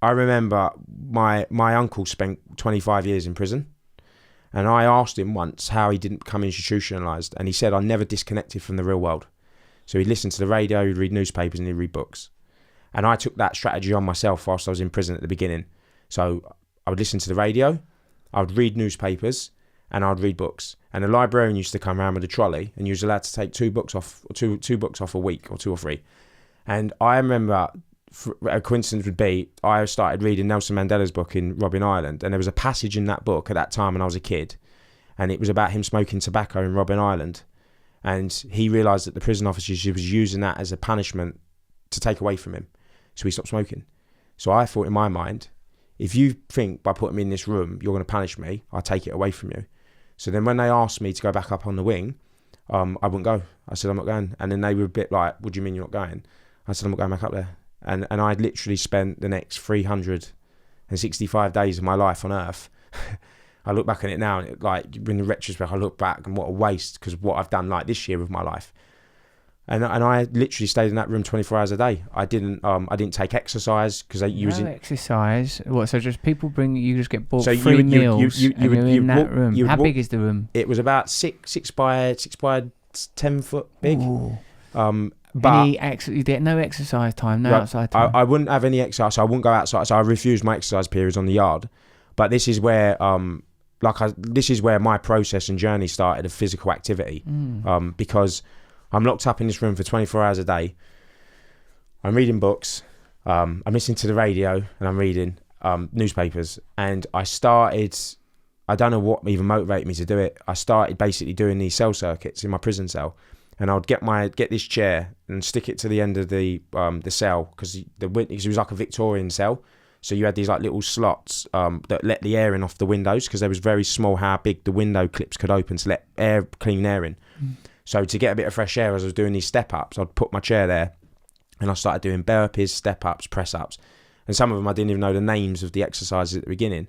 I remember my uncle spent 25 years in prison, and I asked him once how he didn't become institutionalised, and he said, I never disconnected from the real world. So he'd listen to the radio, he'd read newspapers, and he'd read books. And I took that strategy on myself whilst I was in prison at the beginning. So I would listen to the radio, I would read newspapers, and I'd read books. And the librarian used to come around with a trolley, and you was allowed to take two books off a week, or 2 or 3. And I remember, a coincidence would be, I started reading Nelson Mandela's book in Robben Island, and there was a passage in that book at that time when I was a kid, and it was about him smoking tobacco in Robben Island, and he realised that the prison officers was using that as a punishment to take away from him, so he stopped smoking. So I thought in my mind, if you think by putting me in this room you're going to punish me, I'll take it away from you. So then when they asked me to go back up on the wing, I wouldn't go. I said, I'm not going. And then they were a bit like, what do you mean you're not going? I said, I'm not going back up there. And I'd literally spent the next 365 days of my life on Earth. I look back on it now, and in the retrospect, I look back and what a waste, because of what I've done this year with my life. And I literally stayed in that room 24 hours a day. I didn't take exercise because exercise. What? So just people bring you just get bought so free meals. You and you're in that room. How big is the room? It was about 6 by 10 foot big. Ooh. But you get no exercise time, no outside time. I wouldn't have any exercise. So I wouldn't go outside. So I refused my exercise periods on the yard. But this is where this is where my process and journey started of physical activity. Because I'm locked up in this room for 24 hours a day. I'm reading books. I'm listening to the radio, and I'm reading newspapers. And I don't know what even motivated me to do it. I started basically doing these cell circuits in my prison cell. And I would get this chair and stick it to the end of the cell, because it was like a Victorian cell. So you had these little slots that let the air in off the windows, because there was very small how big the window clips could open to let clean air in. So to get a bit of fresh air as I was doing these step-ups, I'd put my chair there, and I started doing burpees, step-ups, press-ups. And some of them I didn't even know the names of the exercises at the beginning.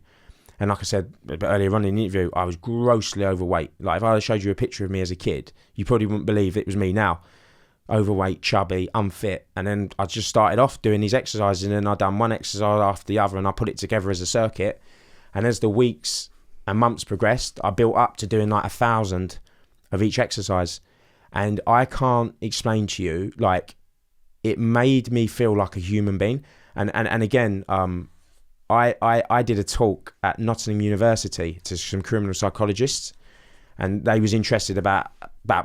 And like I said a bit earlier on in the interview, I was grossly overweight. If I showed you a picture of me as a kid, you probably wouldn't believe it was me now. Overweight, chubby, unfit. And then I just started off doing these exercises, and then I'd done one exercise after the other, and I put it together as a circuit. And as the weeks and months progressed, I built up to doing 1,000 of each exercise. And I can't explain to you, it made me feel like a human being. And again, I did a talk at Nottingham University to some criminal psychologists, and they was interested about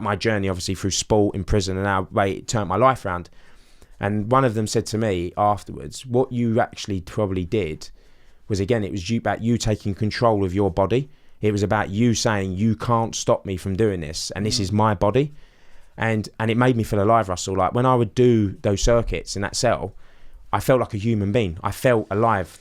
my journey, obviously through sport in prison and how it turned my life around. And one of them said to me afterwards, what you actually probably did was, again, it was about you taking control of your body. It was about you saying, you can't stop me from doing this, and this is my body. And it made me feel alive, Russell. When I would do those circuits in that cell, I felt like a human being. I felt alive.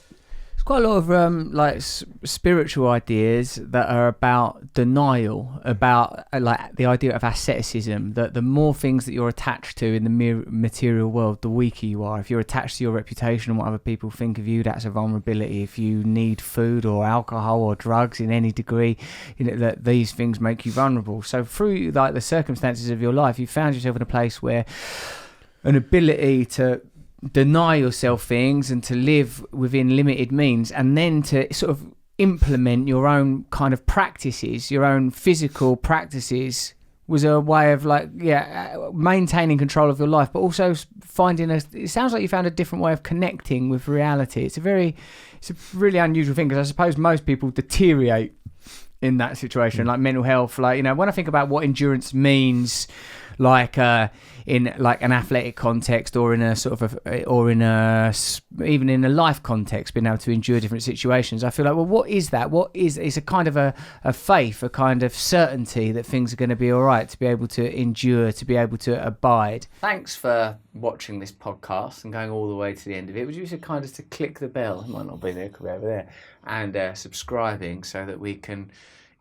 Quite a lot of spiritual ideas that are about denial, about the idea of asceticism, that the more things that you're attached to in the material world, the weaker you are. If you're attached to your reputation and what other people think of you, that's a vulnerability. If you need food or alcohol or drugs in any degree, that these things make you vulnerable. So through the circumstances of your life, you found yourself in a place where an ability to deny yourself things and to live within limited means, and then to sort of implement your own kind of practices, your own physical practices, was a way of maintaining control of your life, but also finding it sounds like you found a different way of connecting with reality. It's a really unusual thing, because I suppose most people deteriorate in that situation, like mental health. When I think about what endurance means, in an athletic context, or in a even in a life context, being able to endure different situations, I feel like, well, what is that? It's a kind of a faith, a kind of certainty that things are going to be all right, to be able to endure, to be able to abide. Thanks for watching this podcast and going all the way to the end of it. Would you to click the bell? It might not be there, it could be over there, and subscribing, so that we can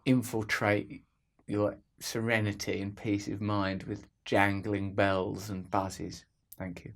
infiltrate your serenity and peace of mind with jangling bells and buzzes. Thank you.